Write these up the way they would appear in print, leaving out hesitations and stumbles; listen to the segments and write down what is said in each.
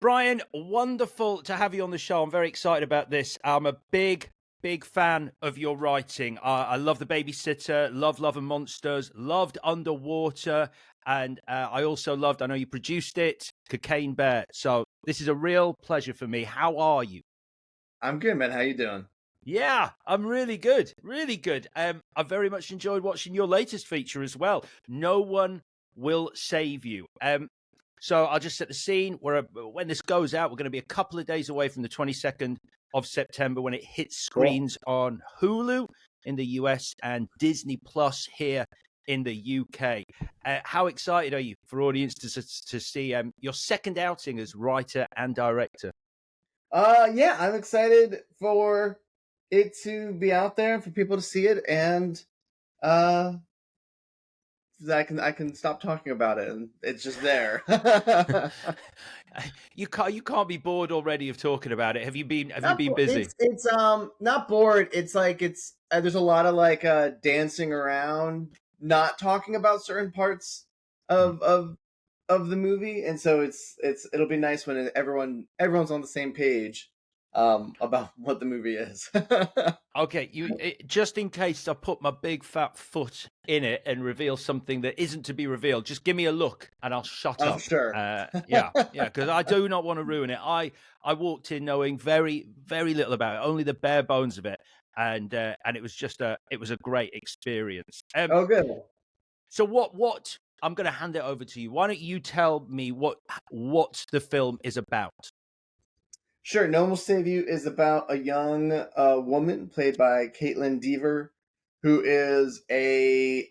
Brian, wonderful to have you on the show. I'm very excited about this. I'm a big fan of your writing. I love The Babysitter, Love and Monsters, loved Underwater, and I also loved, I know you produced it, Cocaine Bear. So this is a real pleasure for me. How are you? I'm good, man. How you doing? Yeah, I'm really good, really good. I very much enjoyed watching your latest feature as well. No One Will Save You. So I'll just set the scene. When this goes out, we're going to be a couple of days away from the 22nd of September when it hits screens on Hulu in the US and Disney Plus here in the UK. How excited are you for audiences to see your second outing as writer and director? Yeah, I'm excited for it to be out there and for people to see it, and I can stop talking about it, and it's just there. You can't be bored already of talking about it. Have you been busy? It's not bored. It's like there's a lot of like dancing around, not talking about certain parts of the movie, and so it'll be nice when everyone's on the same page about what the movie is. Okay, just in case I put my big fat foot in it and reveal something that isn't to be revealed, just give me a look and I'll shut up. Sure. Yeah, because I do not want to ruin it. I walked in knowing very, very little about it, only the bare bones of it, and it was just a great experience. Oh, good. So what? I'm going to hand it over to you. Why don't you tell me what the film is about? Sure. No One Will Save You is about a young woman played by Caitlin Dever, who is a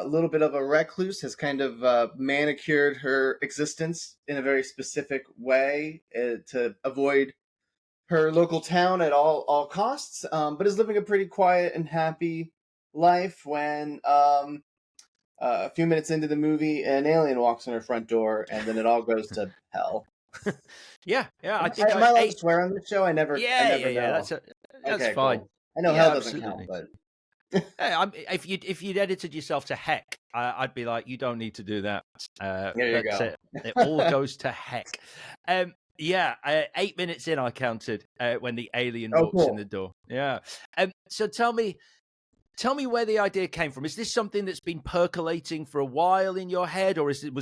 little bit of a recluse, has kind of manicured her existence in a very specific way to avoid her local town at all costs, but is living a pretty quiet and happy life when a few minutes into the movie, an alien walks in her front door, and then it all goes to hell. Yeah. I think am I allowed to swear on this show? I never know. That's okay, fine. Cool. I know hell doesn't count, but if you'd edited yourself to heck, I'd be like, you don't need to do that. There you go. It all goes to heck. 8 minutes in, I counted when the alien walks in the door. Yeah. So tell me where the idea came from. Is this something that's been percolating for a while in your head, or is it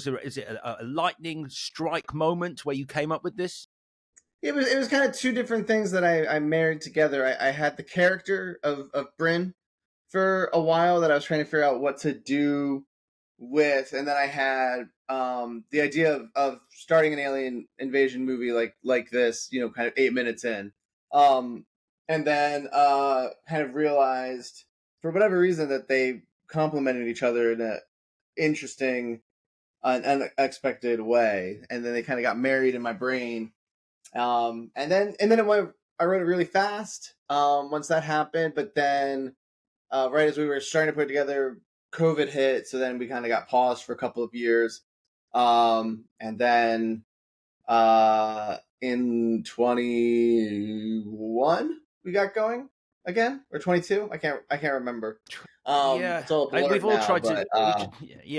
a lightning strike moment where you came up with this? It was kind of two different things that I married together. I had the character of Bryn for a while that I was trying to figure out what to do with, and then I had the idea of starting an alien invasion movie like this, kind of 8 minutes in, and then kind of realized for whatever reason that they complemented each other in a interesting, unexpected way, and then they kind of got married in my brain. And then I wrote it really fast once that happened, but then right as we were starting to put it together, COVID hit, so then we kind of got paused for a couple of years, and then in 21 we got going again, or 22. I can't remember. It's all blurred we've all now, tried but,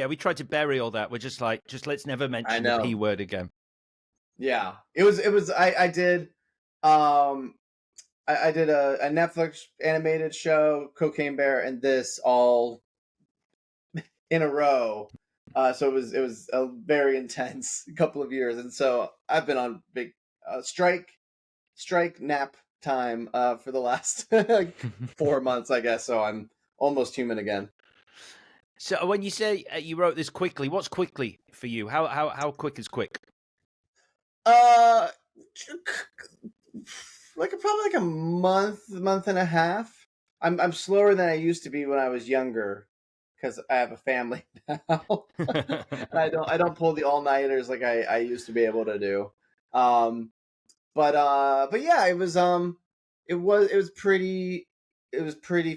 we tried to bury all that. We're just let's never mention the P word again. Yeah, it was. I did. I did a Netflix animated show, Cocaine Bear, and this all in a row. So it was a very intense couple of years, and so I've been on big strike nap time for the last 4 months, I guess. So I'm almost human again. So when you say you wrote this quickly, what's quickly for you? How quick is quick? Probably a month and a half. I'm slower than I used to be when I was younger, because I have a family now. And I don't pull the all-nighters like I used to be able to do. But yeah, it was pretty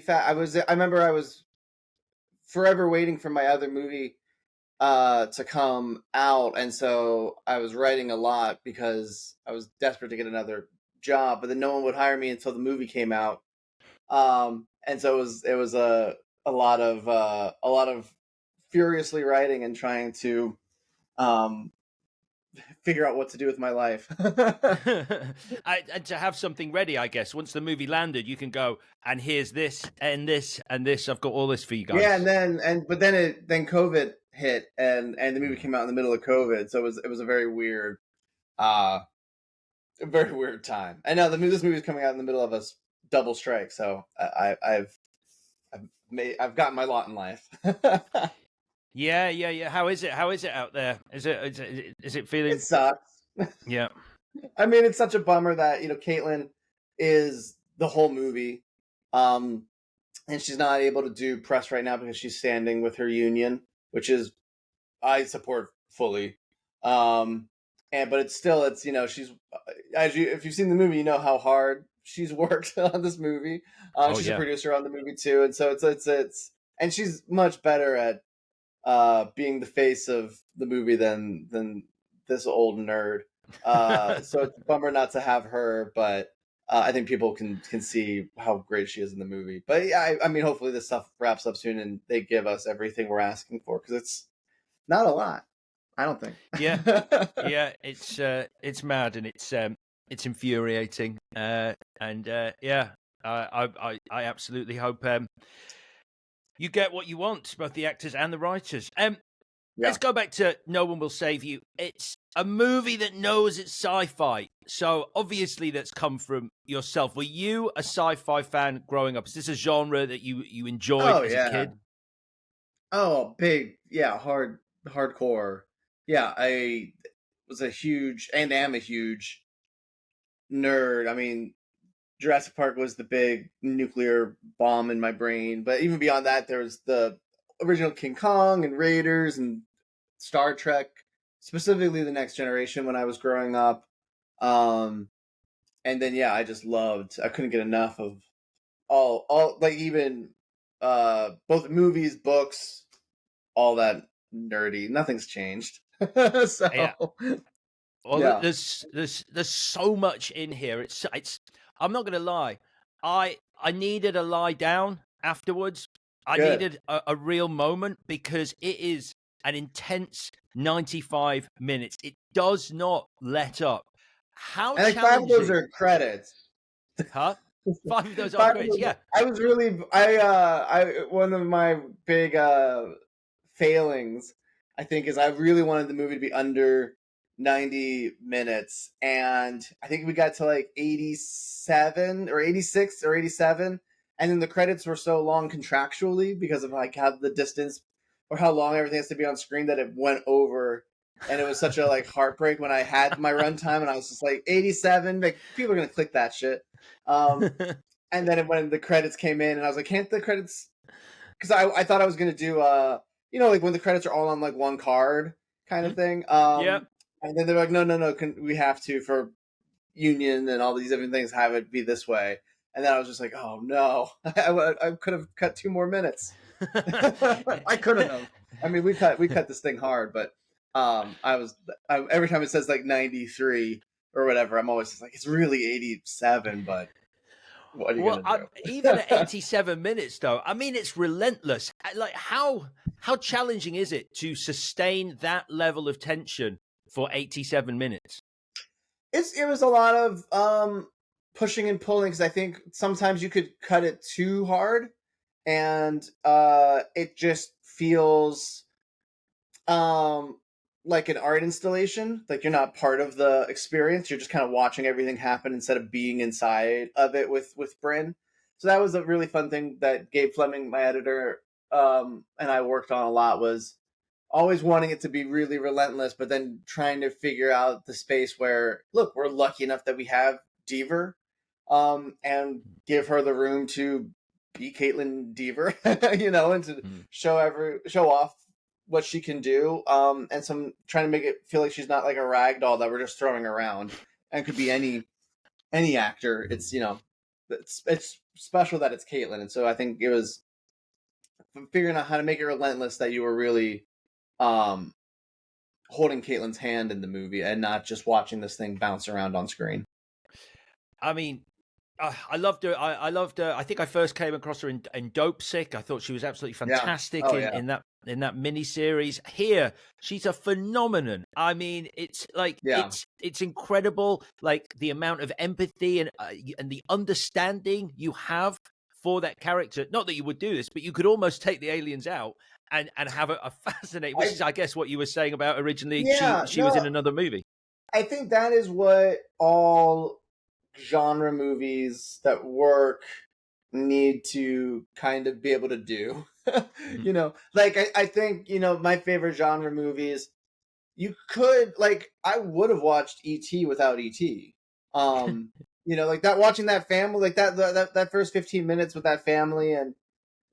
fast. I remember I was forever waiting for my other movie to come out, and so I was writing a lot because I was desperate to get another job, but then no one would hire me until the movie came out. And so it was a lot of furiously writing and trying to figure out what to do with my life. And to have something ready, I guess. Once the movie landed, you can go, and here's this and this and this. I've got all this for you guys. Yeah, but then COVID hit, and the movie came out in the middle of COVID, so it was uh a very weird time. I know this movie is coming out in the middle of a double strike, so I've gotten my lot in life. Yeah. How is it? How is it out there? Is it feeling? It sucks. Yeah. I mean, it's such a bummer that Caitlin is the whole movie, and she's not able to do press right now because she's standing with her union, which is I support fully. But it's she's if you've seen the movie, you know how hard she's worked on this movie. She's a producer on the movie too, and so it's and she's much better at being the face of the movie than this old nerd. So it's a bummer not to have her, but I think people can see how great she is in the movie. But yeah, I mean, hopefully this stuff wraps up soon and they give us everything we're asking for, because it's not a lot, I don't think. Yeah, it's mad, and it's infuriating, I absolutely hope you get what you want, both the actors and the writers. Let's go back to No One Will Save You. It's a movie that knows it's sci-fi, so obviously that's come from yourself. Were you a sci-fi fan growing up? Is this a genre that you enjoyed as a kid? Oh, big, yeah, hardcore. Yeah, I was a huge and am a huge nerd. I mean, Jurassic Park was the big nuclear bomb in my brain, but even beyond that, there was the original King Kong and Raiders and Star Trek, specifically The Next Generation when I was growing up. And then I just loved. I couldn't get enough of all like even both movies, books, all that nerdy. Nothing's changed. So well, there's so much in here. It's I'm not gonna lie. I needed a lie down afterwards. I needed a real moment, because it is an intense 95 minutes. It does not let up. How and challenging? 5 of those are credits. Huh? 5 of those are credits. Yeah. I was really one of my big failings, I think, is I really wanted the movie to be under 90 minutes, and I think we got to like 87 or 86 or 87, and then the credits were so long contractually because of like how the distance or how long everything has to be on screen that it went over, and it was such a like heartbreak when I had my runtime and I was just like 87, like people are gonna click that shit. And then when the credits came in, and I was like, can't the credits, because I thought I was gonna do like when the credits are all on like one card kind of thing. And then they're like, no, we have to, for union and all these different things, have it be this way. And then I was just like, oh no, I could have cut 2 more minutes. I couldn't have. I mean, we cut this thing hard, but every time it says like 93 or whatever, I'm always just like, it's really 87, but what are you gonna do? Even at 87 minutes, though, I mean, it's relentless. Like, how challenging is it to sustain that level of tension for 87 minutes? It was a lot of pushing and pulling, because I think sometimes you could cut it too hard, and it just feels like an art installation. Like you're not part of the experience. You're just kind of watching everything happen instead of being inside of it with Bryn. So that was a really fun thing that Gabe Fleming, my editor, and I worked on a lot, was always wanting it to be really relentless, but then trying to figure out the space where, look, we're lucky enough that we have Deaver, and give her the room to be Caitlin Deaver, and to show off what she can do, and some trying to make it feel like she's not like a rag doll that we're just throwing around, and could be any actor. It's it's special that it's Caitlin, and so I think it was figuring out how to make it relentless, that you were really holding Caitlin's hand in the movie and not just watching this thing bounce around on screen. I mean, I loved her. I loved her. I think I first came across her in Dope Sick. I thought she was absolutely Yeah. fantastic Oh yeah. in that mini series. Here, she's a phenomenon. I mean, it's like Yeah. it's incredible. Like the amount of empathy and the understanding you have for that character. Not that you would do this, but you could almost take the aliens out and have a fascinating. Which is, I guess, what you were saying about originally. Yeah. She was in No, another movie. I think that is what all genre movies that work need to kind of be able to do. Mhm. You know, like I think, you know, my favorite genre movies, you could like I would have watched E.T. without E.T. You know, like that watching that family, like that first 15 minutes with that family and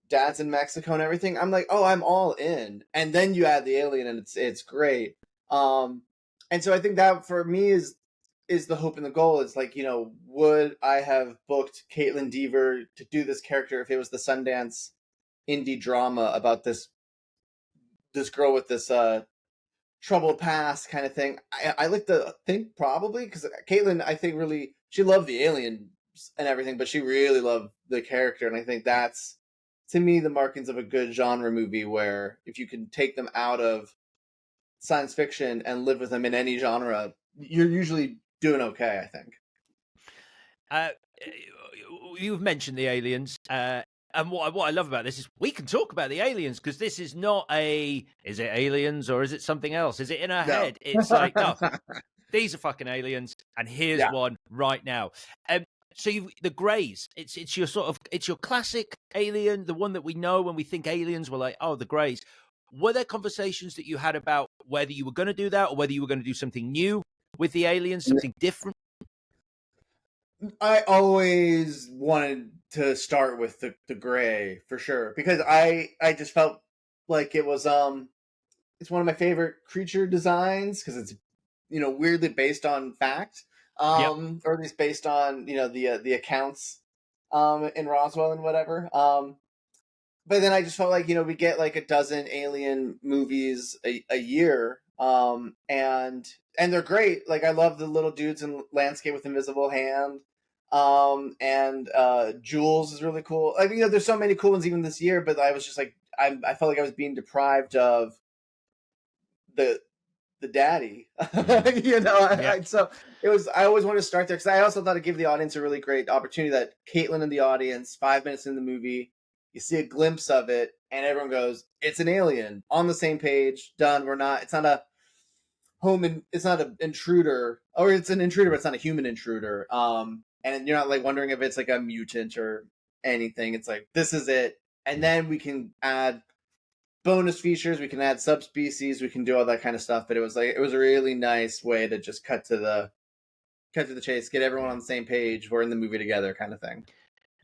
dad's in Mexico and everything, I'm like, oh, I'm all in. And then you add the alien and it's great. Um and so I think that for me is the hope and the goal. It's like, you know, would I have booked Caitlin Dever to do this character if it was the Sundance indie drama about this girl with this troubled past kind of thing? I like to think probably because Caitlin, I think really she loved the aliens and everything, but she really loved the character, and I think that's to me the markings of a good genre movie where if you can take them out of science fiction and live with them in any genre, you're usually doing okay, I think. Uh, you've mentioned the aliens, and what I love about this is we can talk about the aliens because this is not is it aliens or is it something else? Is it in our No. head? It's like no, these are fucking aliens, and here's Yeah. one right now. So the Greys, it's your sort of it's your classic alien, the one that we know when we think aliens. We're like, oh, the Greys. Were there conversations that you had about whether you were going to do that or whether you were going to do something new with the aliens, something different? I always wanted to start with the gray for sure because I just felt like it was it's one of my favorite creature designs because it's, you know, weirdly based on fact, Yep. or at least based on, you know, the accounts in Roswell and whatever. But then I just felt like, you know, we get like a dozen alien movies a year, and they're great. Like I love the little dudes in Landscape with Invisible Hand, and Jules is really cool. Like, you know, there's so many cool ones even this year, but I was just like I felt like I was being deprived of the the daddy. You know, Yeah. so it was. I always wanted to start there because I also thought it'd give the audience a really great opportunity. That Caitlin in the audience, 5 minutes in the movie, you see a glimpse of it, and everyone goes, "It's an alien." On the same page, done. We're not. It's not a it's not an intruder, or it's an intruder, but it's not a human intruder. And you're not like wondering if it's like a mutant or anything. It's like this is it, and then we can add bonus features, we can add subspecies, we can do all that kind of stuff. But it was like it was a really nice way to just cut to the chase, get everyone on the same page, we're in the movie together kind of thing.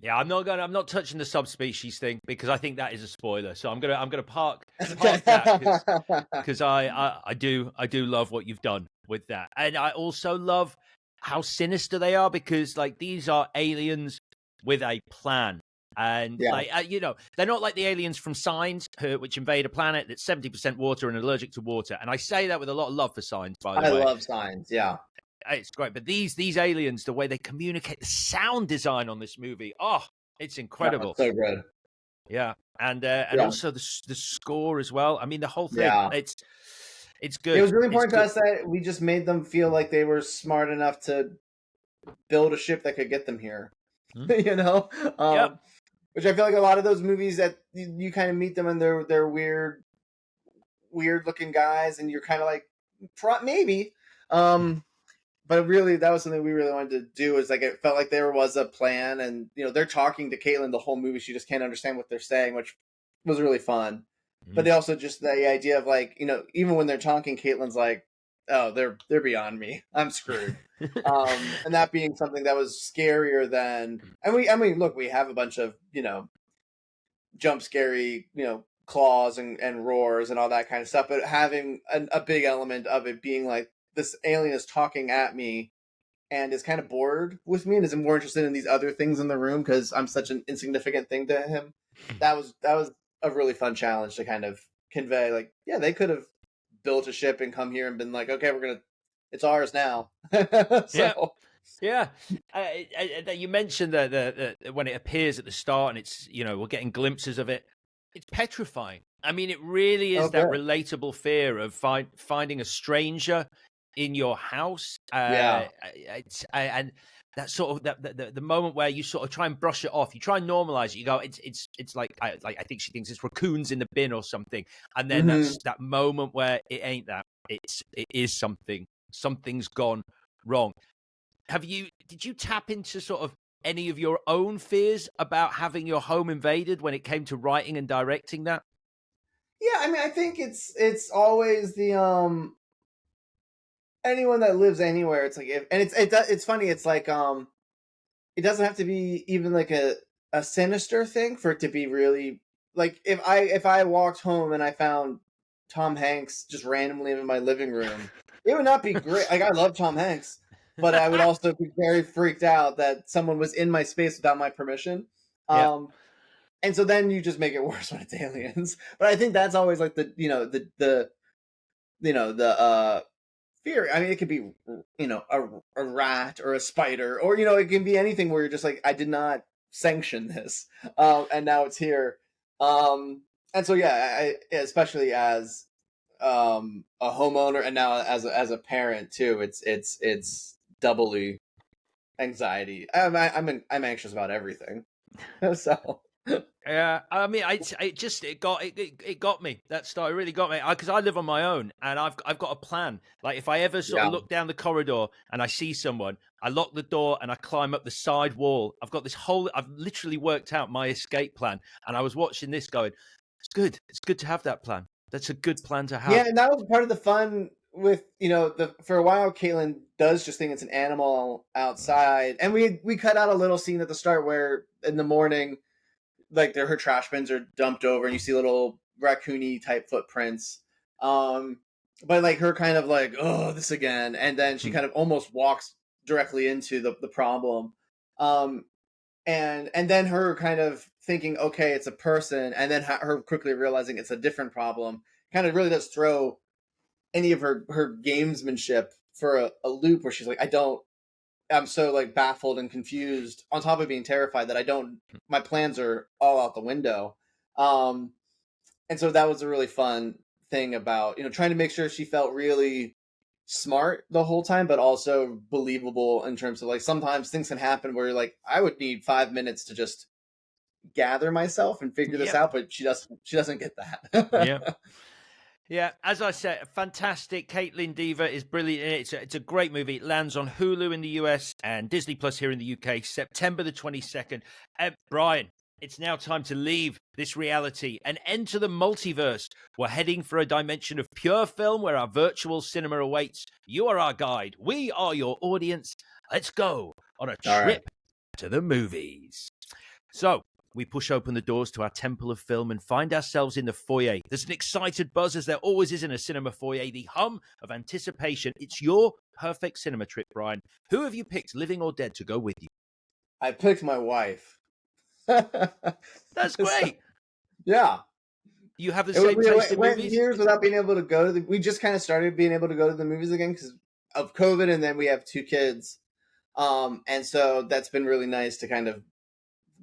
Yeah, I'm not touching the subspecies thing because I think that is a spoiler. So I'm gonna park that because I do love what you've done with that, and I also love how sinister they are because like these are aliens with a plan. And Yeah, like you know, they're not like the aliens from Signs, which invade a planet that's 70% water and allergic to water. And I say that with a lot of love for Signs, by the I way. love Signs. Yeah, It's great, but these aliens, the way they communicate, the sound design on this movie, oh, it's no, incredible. it's so good. Yeah, and Yeah, also the score as well. I mean, the whole thing, yeah. it's It good. was really It's important to good. us that we just made them feel like they were smart enough to build a ship that could get them here. Hmm? You know, Yep. which I feel like a lot of those movies that you kind of meet them and they're weird looking guys, and you're kind of like maybe. But really, that was something we really wanted to do. Is like it felt like there was a plan, and you know they're talking to Caitlin the whole movie. She just can't understand what they're saying, which was really fun. But Mhm. they also just the idea of like, you know, even when they're talking, Caitlin's like, "Oh, they're beyond me. I'm screwed." And that being something that was scarier than, and I mean, look, we have a bunch of, you know, jump scary, you know, claws and roars and all that kind of stuff, but having a big element of it being like this alien is talking at me and is kind of bored with me and is more interested in these other things in the room because I'm such an insignificant thing to him. That was a really fun challenge to kind of convey. Like, yeah, they could have built a ship and come here and been like, okay, it's ours now. Yeah. So Yeah, you mentioned the when it appears at the start, and it's we're getting glimpses of it. It's petrifying. I mean, it really is Okay. that relatable fear of finding a stranger in your house. Yeah. And that sort of the moment where you sort of try and brush it off, you try and normalize it. You go, it's like I think she thinks it's raccoons in the bin or something, and then Hmm. that's that moment where it ain't that. It is something. Something's gone wrong. Did you tap into sort of any of your own fears about having your home invaded when it came to writing and directing that? Yeah, I mean, I think it's always the anyone that lives anywhere. It's like if and it's funny. It's like it doesn't have to be even like a sinister thing for it to be really like if I walked home and I found Tom Hanks just randomly in my living room, it would not be great. Like I love Tom Hanks, but I would also be very freaked out that someone was in my space without my permission. Yeah. Um, and so then you just make it worse when it's aliens. But I think that's always like the fear. I mean, it could be a rat or a spider, or it can be anything where you're just like, I did not sanction this, and now it's here. And so yeah, especially as a homeowner, and now as a parent too, it's doubly anxiety. I'm anxious about everything. So Yeah, I mean, it got me. That story really got me because I live on my own and I've got a plan. Like if I ever sort yeah, of look down the corridor and I see someone, I lock the door and I climb up the side wall. I've got I've literally worked out my escape plan, and I was watching this going, it's good. It's good to have that plan. That's a good plan to yeah, have. and that was part of the fun with the for a while. Caitlin does just think it's an animal outside, and we cut out a little scene at the start where in the morning, like her trash bins are dumped over, and you see little raccoony type footprints. But like her kind of like, oh, this again, and then she kind of almost walks directly into the problem. Um, and then her kind of thinking, okay, it's a person, and then her quickly realizing it's a different problem, kind of really does throw any of her gamesmanship for a loop where she's like, I'm so like baffled and confused on top of being terrified that I don't my plans are all out the window. um and so that was a really fun thing about trying to make sure she felt really smart the whole time, but also believable in terms of like sometimes things can happen where you're like, I would need 5 minutes to just gather myself and figure this Yep. out, but she doesn't get Yeah. that. Yeah, as I said, fantastic. Caitlin Dever is brilliant in it. It's a great movie. It lands on Hulu in the US and Disney Plus here in the UK, September the 22nd. Brian, it's now time to leave this reality and enter the multiverse. We're heading for a dimension of pure film where our virtual cinema awaits. You are our guide. We are your audience. Let's go on a All right. trip to the movies. So, we push open the doors to our temple of film and find ourselves in the foyer. There's an excited buzz, as there always is in a cinema foyer, the hum of anticipation. It's your perfect cinema trip, Brian. Who have you picked, living or dead, to go with you? I picked my wife. That's So, great. yeah. You have the same taste in went movies? years without being able to go to we just kind of started being able to go to the movies again because of COVID, and then we have two kids. And so that's been really nice to kind of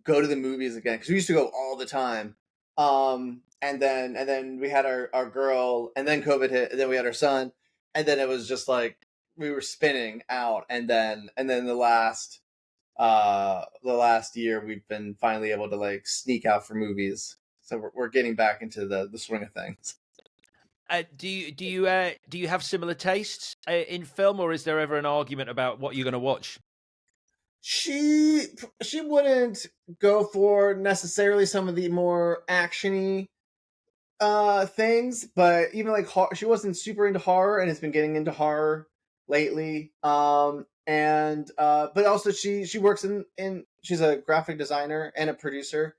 go to the movies again because we used to go all the time. And then we had our girl, and then COVID hit, and then we had our son, and then it was just like we were spinning out, and then the last year we've been finally able to like sneak out for movies, so we're getting back into the swing of things. Do you have similar tastes in film, or is there ever an argument about what you're going to watch? She wouldn't go for necessarily some of the more actiony things, but even like she wasn't super into horror and has been getting into horror lately. And but also she works in she's a graphic designer and a producer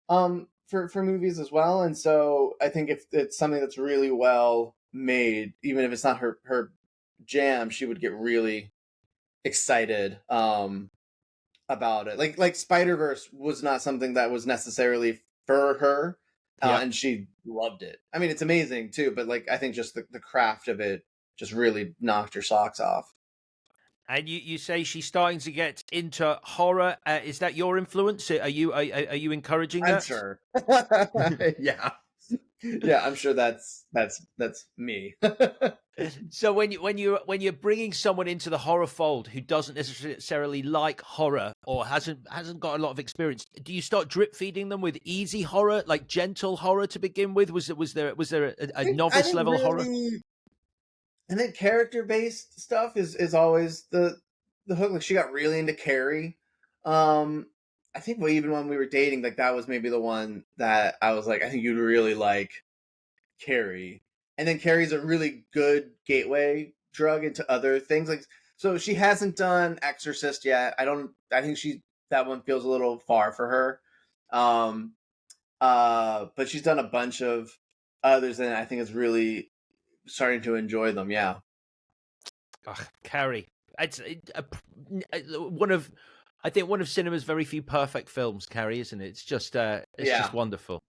for movies as well, and so I think if it's something that's really well made, even if it's not her jam, she would get really excited about it. Like Spider-Verse was not something that was necessarily for her, Yeah. and she loved it. I mean, it's amazing too, but like I think just the craft of it just really knocked her socks off. And you say she's starting to get into horror. Is that your influence? Are you encouraging I'm that? sure. Yeah. Yeah, I'm sure that's me. So when you're bringing someone into the horror fold who doesn't necessarily like horror or hasn't got a lot of experience, do you start drip feeding them with easy horror, like gentle horror to begin with? Was there a I novice think level horror? really, and then character based stuff is always the hook. Like she got really into Carrie. Um, I think even when we were dating, like that was maybe the one that I was like, I think you'd really like Carrie. And then Carrie's a really good gateway drug into other things. Like so, she hasn't done Exorcist yet. I don't. I think that one feels a little far for her. Um, but she's done a bunch of others, and I think it's really starting to enjoy them. Yeah. Ugh, Carrie. It's one of, I think, one of cinema's very few perfect films. Carrie, isn't it? It's just Yeah. wonderful,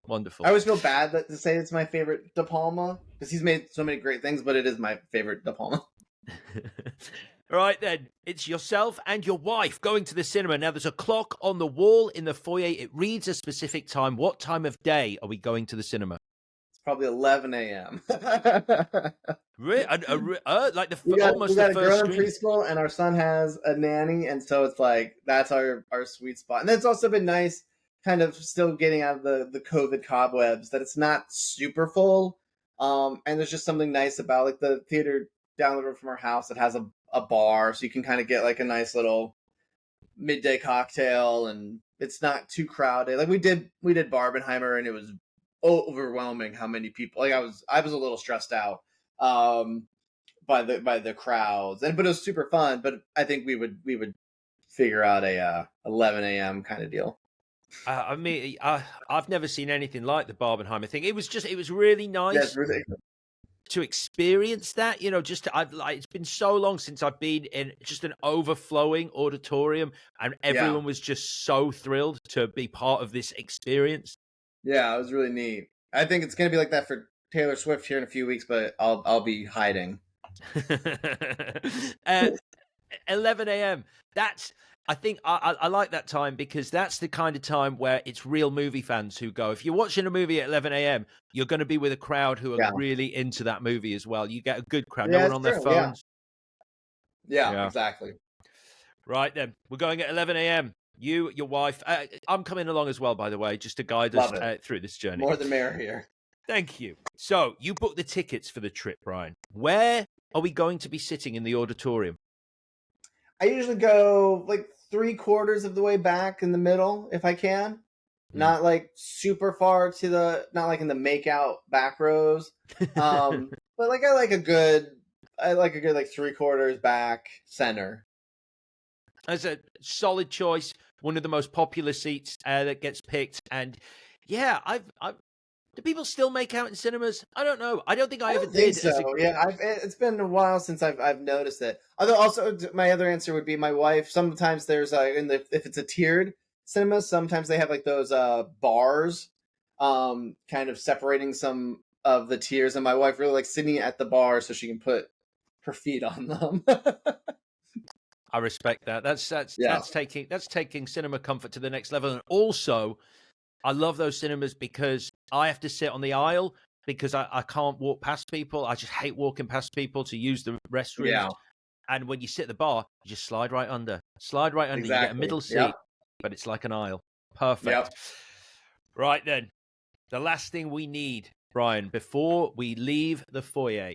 I wonderful. always feel bad to say it's my favorite De Palma because he's made so many great things, but it is my favorite De Palma. Right then, it's yourself and your wife going to the cinema. Now, there's a clock on the wall in the foyer. It reads a specific time. What time of day are we going to the cinema? It's probably 11 a.m. Like we almost the got a first girl in screen. preschool, and our son has a nanny, and so it's like that's our sweet spot. And it's also been nice, kind of still getting out of the COVID cobwebs, that it's not super full. And there's just something nice about like the theater down the road from our house that has a bar, so you can kind of get like a nice little midday cocktail, and it's not too crowded. Like we did Barbenheimer, and it was overwhelming how many people. Like I was a little stressed out um by the crowds, but it was super fun. But I think we would figure out a 11 a.m. kind of deal. I mean, I've never seen anything like the Barbenheimer thing. It was really Yeah, it's nice ridiculous. to experience that. It's been so long since I've been in just an overflowing auditorium, and Yeah, everyone was just so thrilled to be part of this experience. yeah, it was really neat. I think it's gonna be like that for Taylor Swift here in a few weeks, but I'll be hiding. uh, 11 a.m. I think I like that time because that's the kind of time where it's real movie fans who go. If you're watching a movie at 11 a.m., you're going to be with a crowd who are Yeah, really into that movie as well. You get a good crowd. No yeah, one it's on their true. Yeah, phones. yeah, Yeah. exactly. Right then. We're going at 11 a.m. You, your wife. I'm coming along as well, by the way, just to guide us Love it. through this journey. More the merrier here. Thank you. So you booked the tickets for the trip, Brian. Where are we going to be sitting in the auditorium? I usually go like 3/4 of the way back in the middle if I can. Mm. Not like super far not like in the make out back rows. But like I like a good like 3/4 back center. That's a solid choice. One of the most popular seats that gets picked. And yeah, do people still make out in cinemas? I don't know. I don't think I I ever don't think did as a. so. Yeah, it's been a while since I've noticed it. Although also my other answer would be my wife. Sometimes there's if it's a tiered cinema, sometimes they have like those bars, kind of separating some of the tiers, and my wife really likes sitting at the bar so she can put her feet on them. I respect that. That's that's Yeah, that's taking that's taking cinema comfort to the next level. And also, I love those cinemas because I have to sit on the aisle because I can't walk past people. I just hate walking past people to use the restrooms. yeah, And when you sit at the bar, you just slide right under. Slide right under. You get a exactly. middle Yep, seat, but it's like an aisle. yep. Perfect. Right then. The last thing we need, Brian, before we leave the foyer.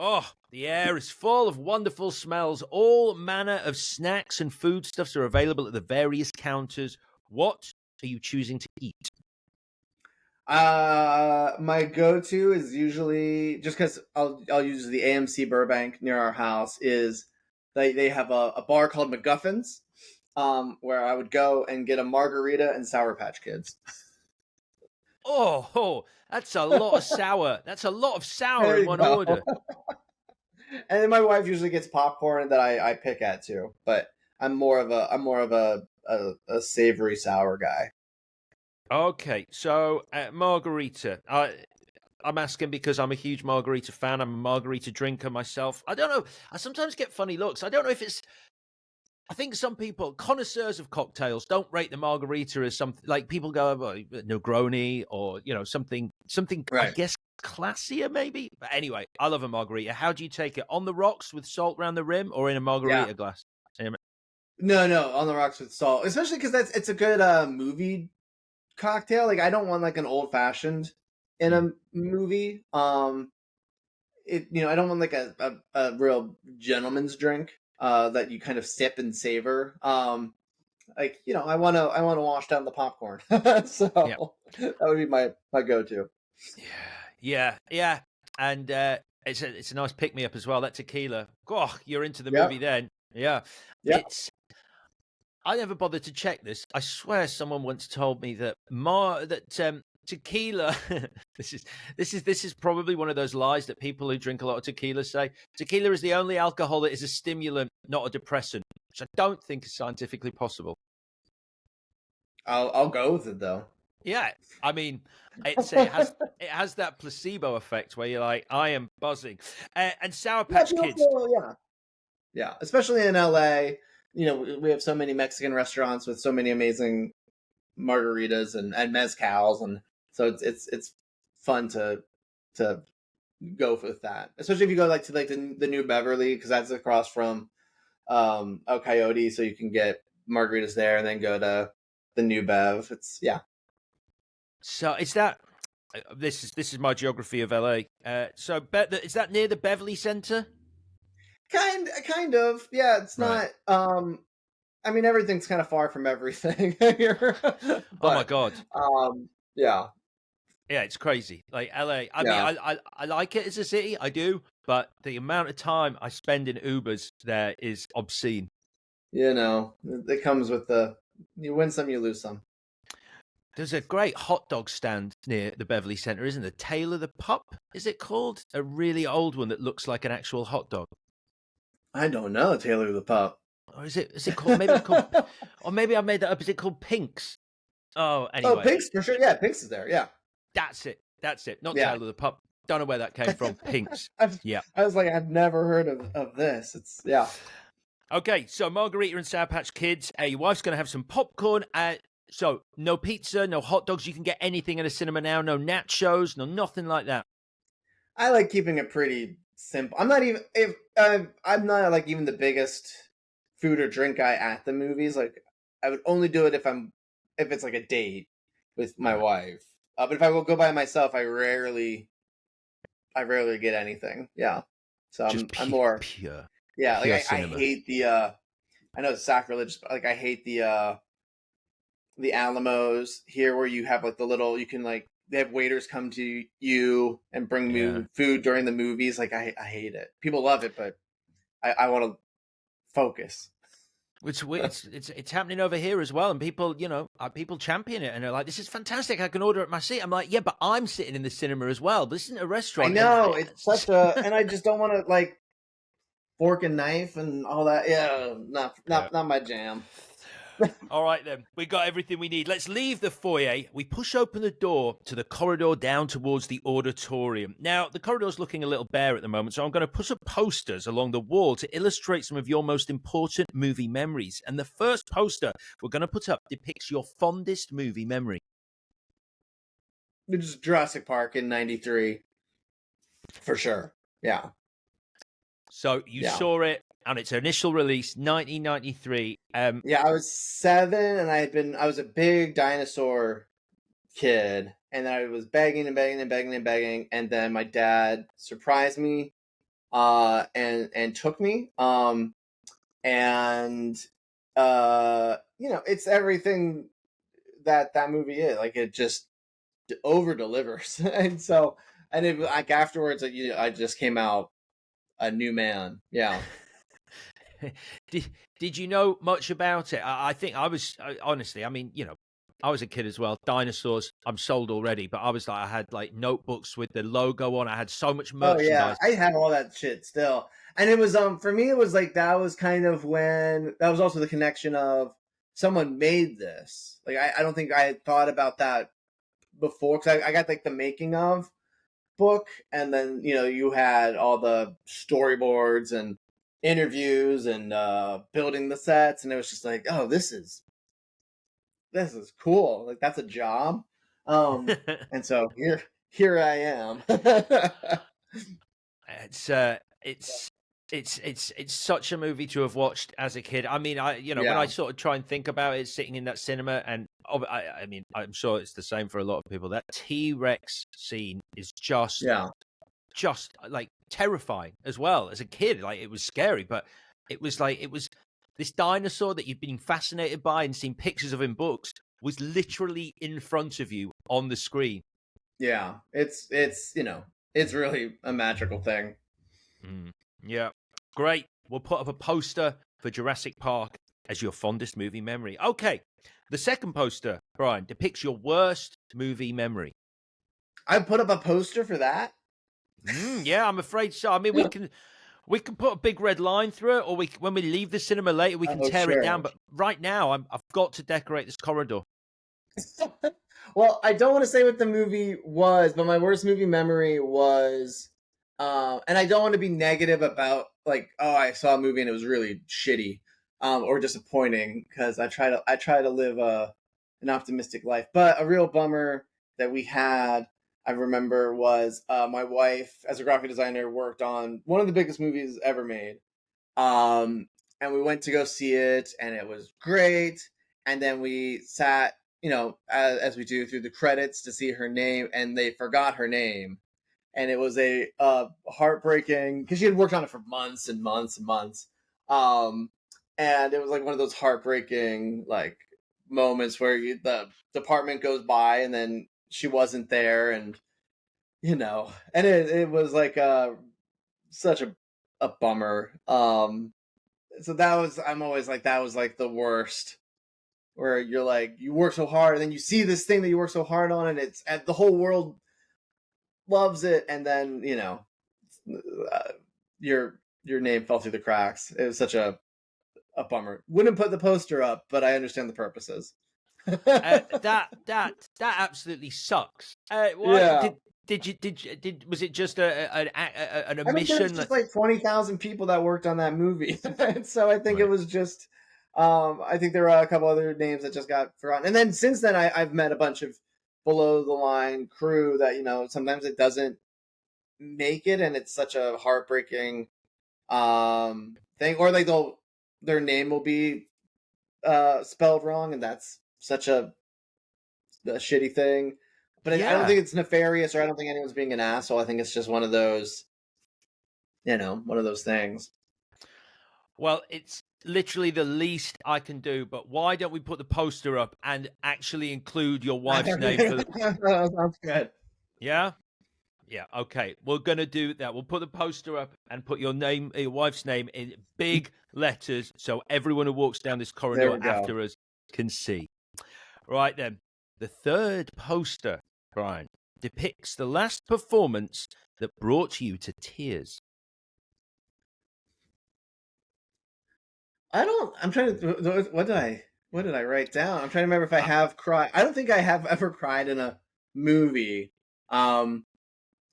Oh, the air is full of wonderful smells. All manner of snacks and foodstuffs are available at the various counters. What are you choosing to eat? My go-to is usually just because I'll use the AMC Burbank near our house. Is they have a bar called McGuffin's, where I would go and get a margarita and Sour Patch Kids. Oh, that's a lot of sour. That's a lot of sour There in you one go. order. And then my wife usually gets popcorn that I pick at too, but I'm more of a savory sour guy. Okay, so margarita. I'm asking because I'm a huge margarita fan. I'm a margarita drinker myself. I don't know. I sometimes get funny looks. I don't know if it's. I think some people, connoisseurs of cocktails, don't rate the margarita as something like people go, well, Negroni or something. I Right. guess classier maybe. But anyway, I love a margarita. How do you take it? On the rocks with salt around the rim, or in a Yeah. margarita glass? No, on the rocks with salt, especially because it's a good movie cocktail. Like I don't want like an old fashioned in a movie. I don't want like a real gentleman's drink that you kind of sip and savor. I want to wash down the popcorn. So Yeah. that would be my go-to. Yeah. And it's a nice pick me up as well. That tequila. Oh, you're into the Yeah. movie then. Yeah. Yeah. I never bothered to check this. I swear someone once told me that tequila this is probably one of those lies that people who drink a lot of tequila say. Tequila is the only alcohol that is a stimulant, not a depressant, which I don't think is scientifically possible. I'll go with it though. Yeah, I mean, it has that placebo effect where you're like, I am buzzing. And Sour Patch Kids. Yeah, especially in LA. We have so many Mexican restaurants with so many amazing margaritas and mezcals, and so it's fun to go with that. Especially if you go like to like the New Beverly, because that's across from El Coyote, so you can get margaritas there and then go to the New Bev. So is that this is my geography of LA. So is that near the Beverly Center? Kind of. Yeah, it's Right. not. I mean, everything's kind of far from everything here. Oh my God. Yeah. Yeah, it's crazy. Like LA. I Yeah. mean, I like it as a city, I do, but the amount of time I spend in Ubers there is obscene. It comes with you win some, you lose some. There's a great hot dog stand near the Beverly Center, isn't there? Taylor the Pup, is it called? A really old one that looks like an actual hot dog. I don't know, Taylor the Pup. Or is it called, maybe it's called, or maybe I made that up. Is it called Pink's? Oh, anyway. Oh, Pink's for sure. Yeah, Pink's is there. Yeah. That's it. Not Yeah. Taylor the Pup. Don't know where that came from. Pink's. Yeah. I was like, I've never heard of this. Yeah. Okay, so margarita and Sour Patch Kids. Your wife's going to have some popcorn. So no pizza, no hot dogs. You can get anything in a cinema now. No nachos, no nothing like that. I like keeping it pretty simple. I'm not like even the biggest food or drink guy at the movies. Like I would only do it if it's like a date with my wife. But if I will go by myself, I rarely get anything. Yeah. So I'm more pure. Yeah, pure like I hate the I know it's sacrilegious, but like I hate the Alamos here where you have like you can like they have waiters come to you and bring you food during the movies. Like I hate it. People love it, but I want to focus. It's happening over here as well, and people champion it, and they're like, "This is fantastic! I can order at my seat." I'm like, "Yeah, but I'm sitting in the cinema as well. This isn't a restaurant." I know it's such and I just don't want to like fork and knife and all that. Yeah, not my jam. All right, then. We got everything we need. Let's leave the foyer. We push open the door to the corridor down towards the auditorium. Now, the corridor's looking a little bare at the moment, so I'm going to put up posters along the wall to illustrate some of your most important movie memories. And the first poster we're going to put up depicts your fondest movie memory. It's Jurassic Park in '93. For sure. Yeah. So you saw it on its initial release, 1993. Yeah, I was 7, and I was a big dinosaur kid, and I was begging and begging and begging and begging, and then my dad surprised me, and took me, it's everything that movie is. Like it just over delivers, and so it like afterwards, I just came out a new man. Yeah. Did you know much about it? I think I was honestly. I mean, I was a kid as well. Dinosaurs, I'm sold already. But I was like, I had like notebooks with the logo on. I had so much merchandise. Oh yeah, I have all that shit still. And it was for me, it was like that was kind of when that was also the connection of someone made this. Like I don't think I had thought about that before because I got like the making of, book, and then you had all the storyboards and interviews and building the sets, and it was just like, oh, this is cool. Like, that's a job. And so here I am. It's such a movie to have watched as a kid. I mean, when I sort of try and think about it, sitting in that cinema, and I mean, I'm sure it's the same for a lot of people. That T-Rex scene is just like terrifying as well. As a kid, like, it was scary, but it was this dinosaur that you've been fascinated by and seen pictures of in books was literally in front of you on the screen. Yeah, it's really a magical thing. Yeah, great. We'll put up a poster for Jurassic Park as your fondest movie memory. Okay, the second poster, Brian, depicts your worst movie memory. I put up a poster for that? Yeah, I'm afraid so. I mean, we can put a big red line through it, or when we leave the cinema later, we can tear it down. But right now, I've got to decorate this corridor. Well, I don't want to say what the movie was, but my worst movie memory was, and I don't want to be negative about, like, oh, I saw a movie and it was really shitty, or disappointing, because I try to live an optimistic life. But a real bummer that we had, I remember, was my wife, as a graphic designer, worked on one of the biggest movies ever made, and we went to go see it, and it was great. And then we sat, as we do, through the credits to see her name, and they forgot her name. And it was a heartbreaking, because she had worked on it for months and months and months. And it was like one of those heartbreaking, like, moments where the department goes by and then she wasn't there, and and it was like such a bummer. So I'm always like, that was like the worst, where you're like, you work so hard, and then you see this thing that you work so hard on, and the whole world loves it, and then your name fell through the cracks. It was such a bummer. Wouldn't put the poster up, but I understand the purposes. That absolutely sucks. Yeah. Was it just an omission? I mean, there's just like 20,000 people that worked on that movie, and so I think it was just. I think there are a couple other names that just got forgotten, and then since then, I've met a bunch of below the line crew that sometimes it doesn't make it, and it's such a heartbreaking thing, or like their name will be spelled wrong, and that's such a shitty thing. But I don't think it's nefarious, or I don't think anyone's being an asshole. I think it's just one of those, one of those things. Well, it's literally the least I can do, but why don't we put the poster up and actually include your wife's name? Sounds good. Yeah? Yeah, okay. We're going to do that. We'll put the poster up and put your wife's name in big letters, so everyone who walks down this corridor after us can see. Right then. The third poster, Brian, depicts the last performance that brought you to tears. I'm trying to, what did I write down? I'm trying to remember if I have cried. I don't think I have ever cried in a movie. I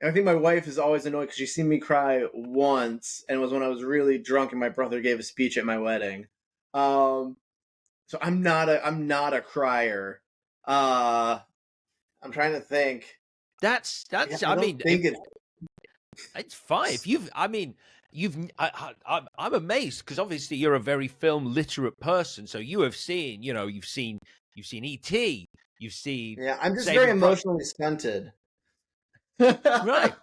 think my wife is always annoyed because she's seen me cry once, and it was when I was really drunk and my brother gave a speech at my wedding. So I'm not a crier. I'm trying to think. That's. I mean, it's fine. I'm amazed because obviously you're a very film literate person. So you have seen, you've seen E.T. You've seen. Yeah, I'm just very emotionally stunted. Right.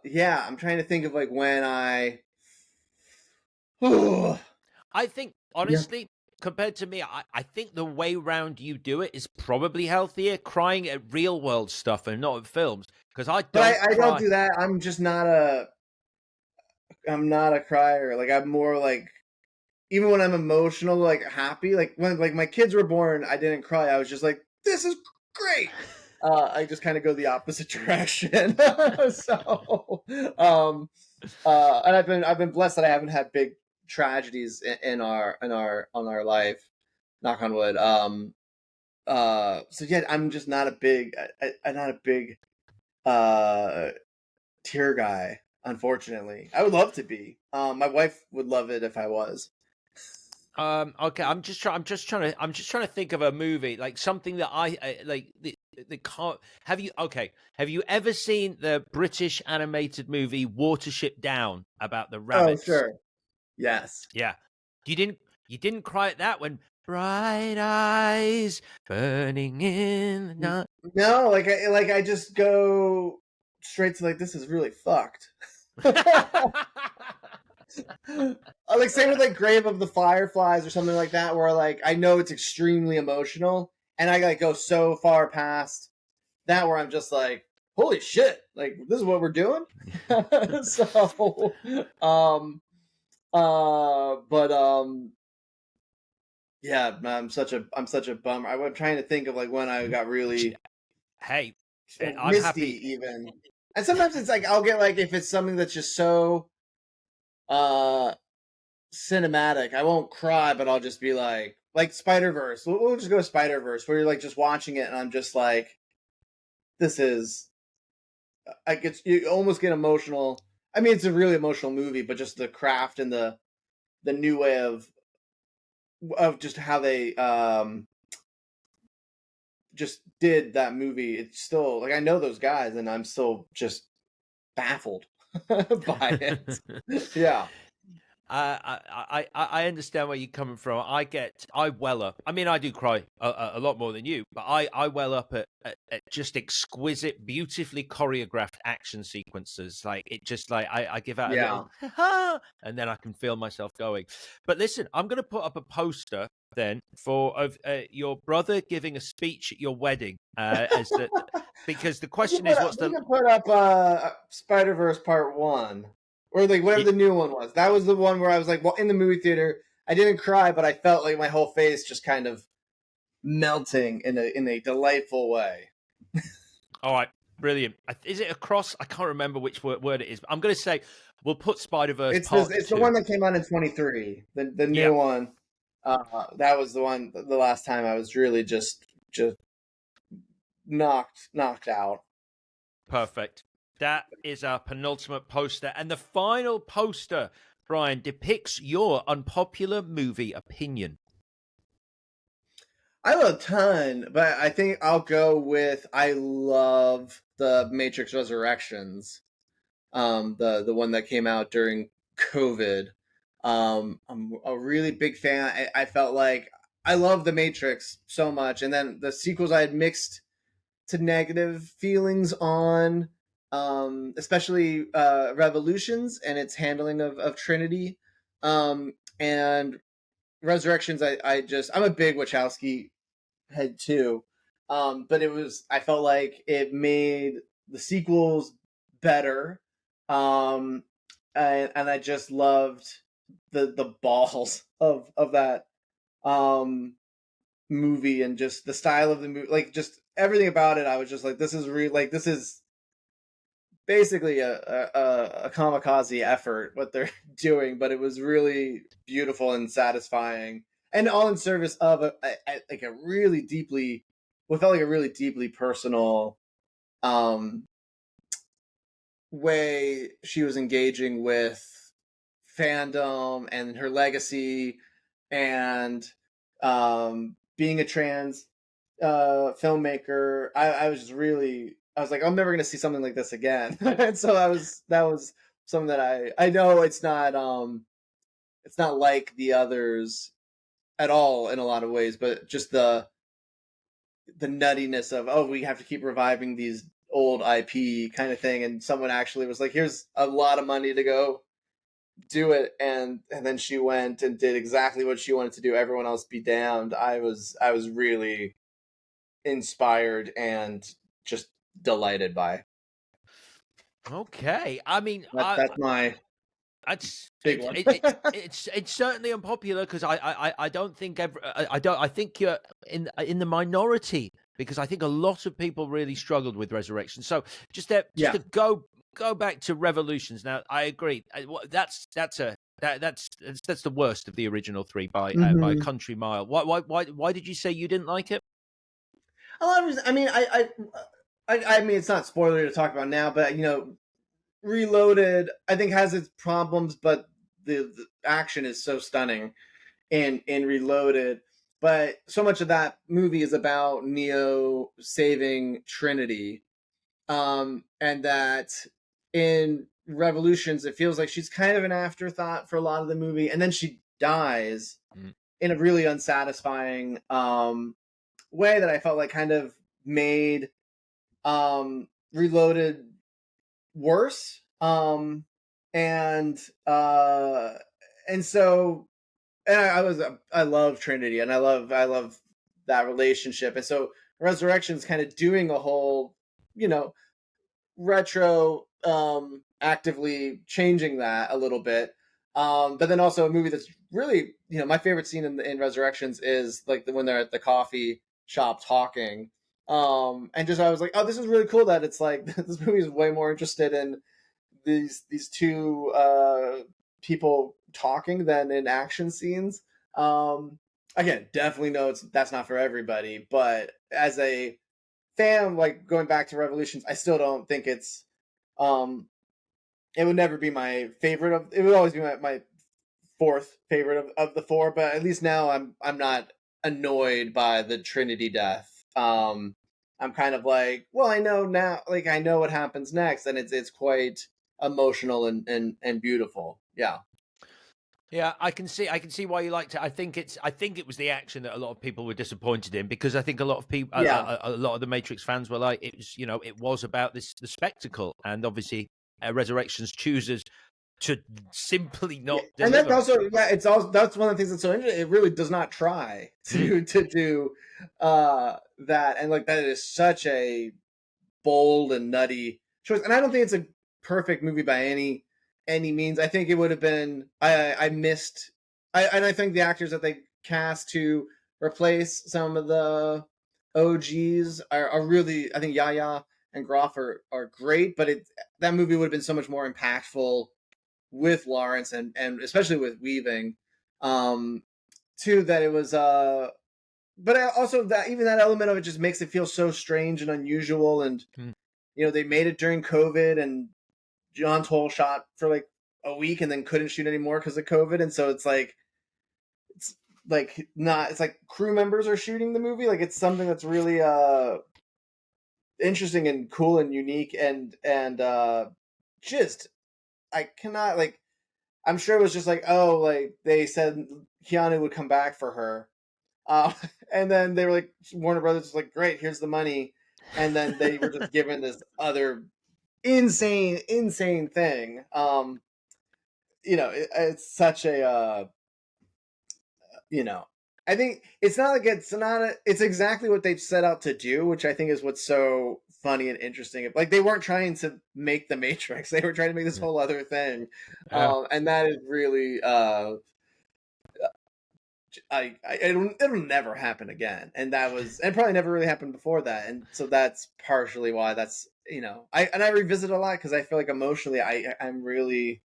Yeah, I'm trying to think of like when I think honestly, compared to me, I think the way round you do it is probably healthier, crying at real world stuff and not at films. Because I don't do that. I'm just not a crier. Like, I'm more like, even when I'm emotional, like happy, like when like my kids were born, I didn't cry. I was just like, this is great. I just kind of go the opposite direction. So, and I've been blessed that I haven't had big tragedies in our life. Knock on wood. So yeah, I'm just not a big, I'm not a big uh tear guy, unfortunately. I would love to be. My wife would love it if I was. Okay, I'm just trying to think of a movie, like something that I like. The can't. Have you ever seen the British animated movie Watership Down about the Oh, rabbits? sure. Yes. Yeah. You didn't cry at that when bright eyes burning in the night. No, I just go straight to like, this is really fucked. Like same with like Grave of the Fireflies or something like that, where like I know it's extremely emotional, and I like go so far past that where I'm just like, holy shit, like this is what we're doing. So, but yeah, I'm such a bummer. I'm trying to think of like when I got really Hey, I'm happy. misty even, and sometimes it's like I'll get like if it's something that's just so uh cinematic, I won't cry, but I'll just be like Spider-Verse. We'll just go Spider-Verse, where you're like just watching it, and I'm just like, this is. I get you almost get emotional. I mean, it's a really emotional movie, but just the craft and the new way of just how they just did that movie. It's still like I know those guys, and I'm still just baffled by it. Yeah, I understand where you're coming from. I well up. I mean, I do cry a lot more than you, but I well up at just exquisite, beautifully choreographed action sequences. Like it just like I give out a yeah. little and then I can feel myself going. But listen, I'm going to put up a poster then of your brother giving a speech at your wedding, as the because the question is, what's We the can put up Spider-Verse Part 1. Or like whatever the new one was. That was the one where I was like, well, in the movie theater, I didn't cry, but I felt like my whole face just kind of melting in a delightful way. All right, brilliant. Is it across? I can't remember which word it is. But I'm going to say we'll put Spider Verse Part It's the 2. one that came out in 23. The Yeah, new one. That was the one the last time I was really just knocked out. perfect. That is our penultimate poster. And the final poster, Brian, depicts your unpopular movie opinion. I have a ton, but I think I'll go with I love the Matrix Resurrections. The one that came out during COVID. I'm a really big fan. I felt like I love the Matrix so much, and then the sequels I had mixed to negative feelings on, especially Revolutions and its handling of Trinity, and Resurrections. I'm a big Wachowski head too, but I felt like it made the sequels better, um, and I just loved the balls of that um movie and just the style of the movie, like just everything about it. I was just like, this is real. Like this is basically a kamikaze effort what they're doing, but it was really beautiful and satisfying, and all in service of like a really deeply, what felt like a really deeply personal um way she was engaging with fandom and her legacy, and being a trans filmmaker. I was just really, I was like, I'm never gonna see something like this again. And so that was something that I know it's not like the others at all in a lot of ways, but just the nuttiness of, oh, we have to keep reviving these old IP kind of thing, and someone actually was like, here's a lot of money to go do it, and then she went and did exactly what she wanted to do. Everyone else be damned. I was really inspired and just delighted by. Okay. I mean, That's my it's big one. it's certainly unpopular because I don't think I think you're in the minority because I think a lot of people really struggled with Resurrection. So Yeah. to go back to Revolutions. Now I agree. That's the worst of the original three by a Mm-hmm. country mile. Why did you say you didn't like it? A lot of reasons. I mean, I mean, it's not spoiler to talk about now, but Reloaded, I think, has its problems, but the action is so stunning in Reloaded. But so much of that movie is about Neo saving Trinity, and that in Revolutions, it feels like she's kind of an afterthought for a lot of the movie, and then she dies in a really unsatisfying way that I felt like kind of made Reloaded worse. And and so and I love Trinity, and I love that relationship, and so Resurrection's kind of doing a whole retro, actively changing that a little bit. But then also a movie that's really, my favorite scene in Resurrections is like when they're at the coffee shop talking. And just I was like, oh, this is really cool that it's like this movie is way more interested in these two people talking than in action scenes. Again, definitely know that's not for everybody, but as a fan, like going back to Revolutions, I still don't think it's it would never be my favorite of it would always be my fourth favorite of the four, but at least now I'm not annoyed by the Trinity death. I'm kind of like, well, I know now, like I know what happens next, and it's quite emotional and beautiful. Yeah. Yeah, I can see why you liked it. I think it was the action that a lot of people were disappointed in, because I think a lot of people, Yeah. a lot of the Matrix fans were like, it was about the spectacle, and obviously, Resurrections chooses to simply Yeah, not and that's deliver. also it's also that's one of the things that's so interesting. It really does not try Mm, to do that, and like that is such a bold and nutty choice. And I don't think it's a perfect movie by any means. I think it would have been. I missed. I think the actors that they cast to replace some of the OGs are really. I think Yaya and Groff are great, but that movie would have been so much more impactful with Lawrence and especially with Weaving, um, too. That it was but also that even that element of it just makes it feel so strange and unusual. And mm. they made it during COVID, and John Toll shot for like a week and then couldn't shoot anymore because of COVID, and so it's like not it's like crew members are shooting the movie. Like it's something that's really interesting and cool and unique and just I cannot like I'm sure it was just like, oh, like they said Keanu would come back for her. Uh, and then they were like, Warner Brothers was like, great, here's the money. And then they were just given this other insane thing. It's such a, you know, I think it's not like it's exactly what they've set out to do, which I think is what's so funny and interesting. Like they weren't trying to make the Matrix; they were trying to make this Yeah. whole other thing, Yeah. and that is really it'll never happen again, and that was and probably never really happened before that, and so that's partially why that's I revisit a lot because I feel like emotionally I'm really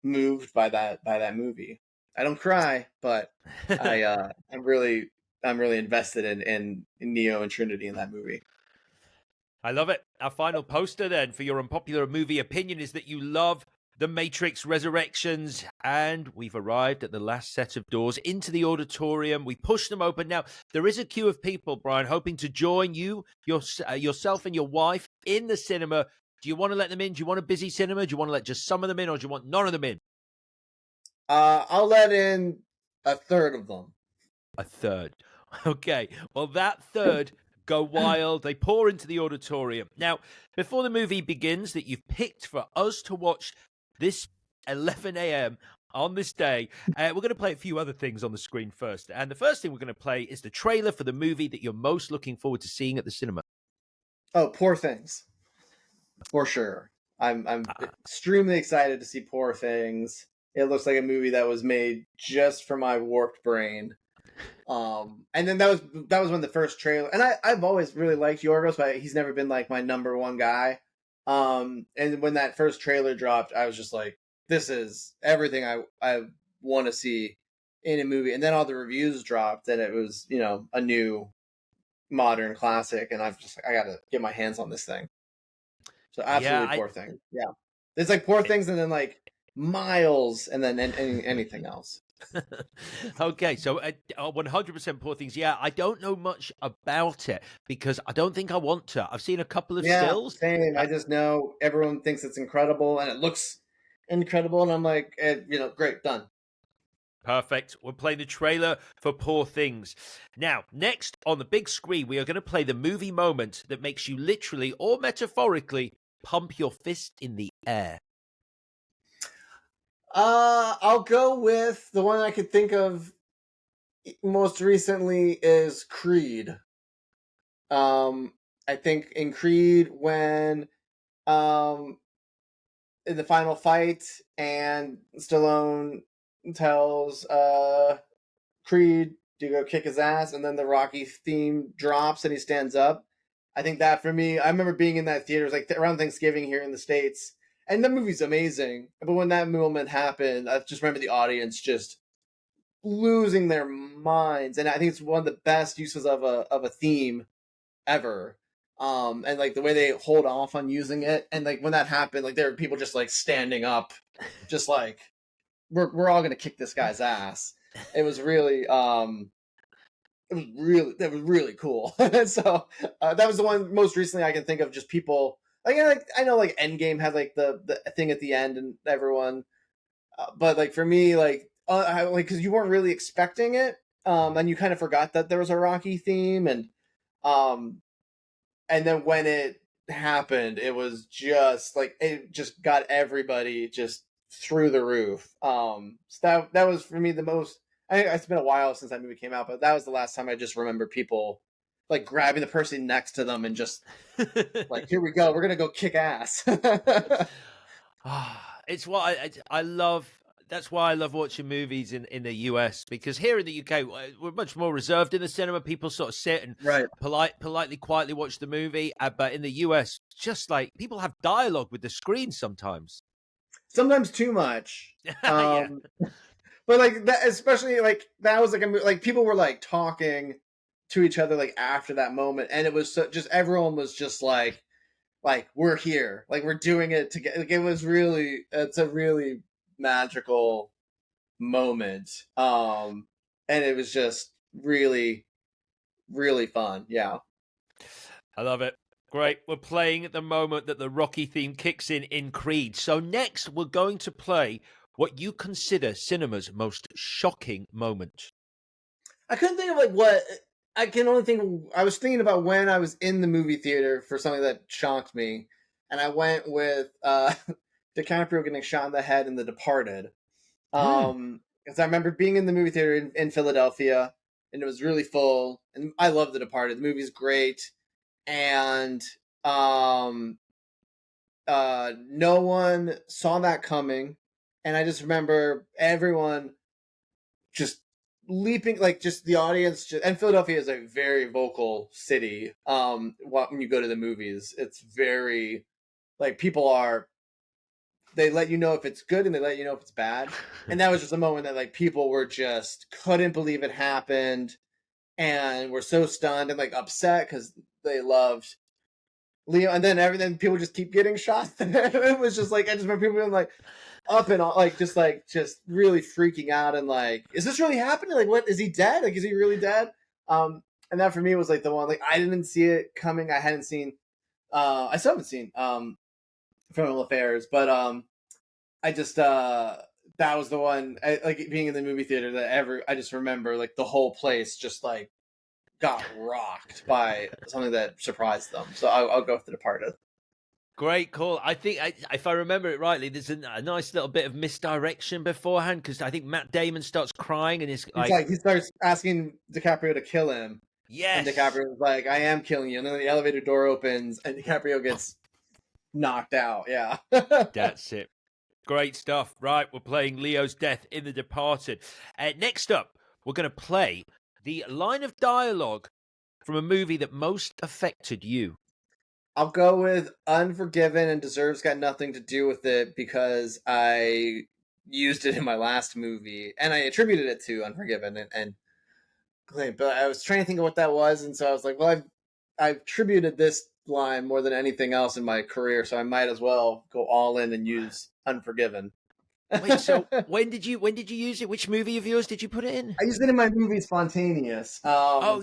moved by that movie. I don't cry, but I'm really invested in Neo and Trinity in that movie. I love it. Our final poster then for your unpopular movie opinion is that you love The Matrix Resurrections, and we've arrived at the last set of doors into the auditorium. We push them open. Now, there is a queue of people, Brian, hoping to join yourself and your wife in the cinema. Do you want to let them in? Do you want a busy cinema? Do you want to let just some of them in, or do you want none of them in? I'll let in a third of them. A third. Okay. Well, that third go wild. They pour into the auditorium. Now, before the movie begins that you've picked for us to watch this 11 a.m. on this day, we're going to play a few other things on the screen first. And the first thing we're going to play is the trailer for the movie that you're most looking forward to seeing at the cinema. Oh, Poor Things, for sure. I'm extremely excited to see Poor Things. It looks like a movie that was made just for my warped brain. And then that was when the first trailer, and I've always really liked Yorgos, but he's never been like my number one guy. And when that first trailer dropped, I was just like, this is everything I want to see in a movie. And then all the reviews dropped, and it was a new modern classic, and I got to get my hands on this thing. So Yeah, absolutely Poor Things. Yeah, it's like Poor Things, and then like Miles, and then anything else. Okay, so 100% Poor Things. Yeah, I don't know much about it because I don't think I want to. I've seen a couple of Yeah, stills. same. I just know everyone thinks it's incredible, and it looks incredible, and I'm like, great, done. Perfect. We're playing the trailer for Poor Things. Now, next on the big screen, we are going to play the movie moment that makes you literally or metaphorically pump your fist in the air. I'll go with the one I could think of most recently is Creed. I think in Creed when um in the final fight and Stallone tells Creed to go kick his ass, and then the Rocky theme drops and he stands up. I think that for me, I remember being in that theater, it was like around Thanksgiving here in the States, and the movie's amazing. But when that moment happened, I just remember the audience just losing their minds, and I think it's one of the best uses of a theme ever. And like the way they hold off on using it, and like when that happened, like there were people just like standing up, just like we're all gonna kick this guy's ass. It was really that was really cool. So that was the one most recently I can think of. Just people like I know like Endgame had like the thing at the end and everyone, but like for me like because you weren't really expecting it, and you kind of forgot that there was a Rocky theme, um and then when it happened, it was just like it just got everybody just through the roof. So that was for me the most. It's been a while since that movie came out, but that was the last time I just remember people like grabbing the person next to them and just like, here we go, we're gonna go kick ass. It's what I love. That's why I love watching movies in the US, because here in the UK we're much more reserved in the cinema. People sort of sit and Right. politely, quietly watch the movie. But in the US, just like people have dialogue with the screen sometimes. Sometimes too much. Yeah. But like that, especially like that was like like people were like talking to each other like after that moment, and it was just everyone was just like we're here, like we're doing it together. Like, it's a really magical moment, and it was just really really fun. Yeah, I love it. Great. We're playing at the moment that the Rocky theme kicks in Creed. So next, we're going to play what you consider cinema's most shocking moment. I couldn't think of like what. I can only think. I was thinking about when I was in the movie theater for something that shocked me, and I went with DiCaprio getting shot in the head in The Departed. Hmm. Because I remember being in the movie theater in Philadelphia, and it was really full, and I love The Departed. The movie's great, and no one saw that coming, and I just remember everyone just leaping, like just the audience just, and Philadelphia is a very vocal city. When you go to the movies, it's very like people are, they let you know if it's good and they let you know if it's bad. And that was just a moment that like people were just couldn't believe it happened, and were so stunned and like upset because they loved Leo, and then everything people just keep getting shot. It was just like I just remember people being like up and all, like just really freaking out and like, is this really happening? Like, what, is he dead? Like, is he really dead? And that for me was like the one, like I didn't see it coming. I hadn't seen. I still haven't seen Criminal Affairs, but I just that was the one. Like being in the movie theater that I just remember like the whole place just like got rocked by something that surprised them. So I'll go with The Departed. Great call. I think, if I remember it rightly, there's a nice little bit of misdirection beforehand, because I think Matt Damon starts crying and is It's like, like he starts asking DiCaprio to kill him, and yes, DiCaprio was like, "I am killing you," and then the elevator door opens, and DiCaprio gets knocked out. Yeah. that's it. Great stuff. Right, we're playing Leo's death in The Departed. Next up, we're going to play the line of dialogue from a movie that most affected you. I'll go with Unforgiven, and Deserves got nothing to do with it because I used it in my last movie, and I attributed it to Unforgiven, and but I was trying to think of what that was, and so I was like, well, I've attributed this line more than anything else in my career, so I might as well go all in and use Unforgiven. Wait, so when did you use it? Which movie of yours did you put it in? I used it in my movie Spontaneous. Oh,